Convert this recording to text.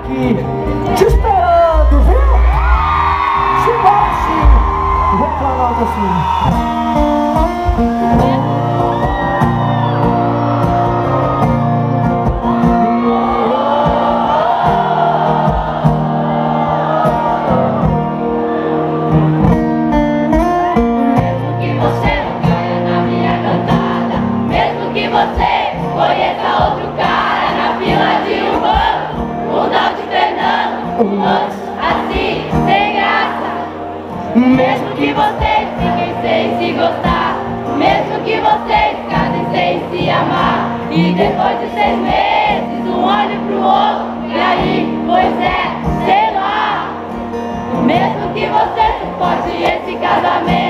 aqui te esperando, viu? Simbora assim, vem pra nós assim. Você conheça outro cara na fila de um banco, um tal de Fernando, um anjo assim, sem graça. Mesmo que vocês fiquem sem se gostar, mesmo que vocês casem sem se amar, e depois de 6 meses um olhe pro outro, e aí, pois é, sei lá. Mesmo que você suporte esse casamento,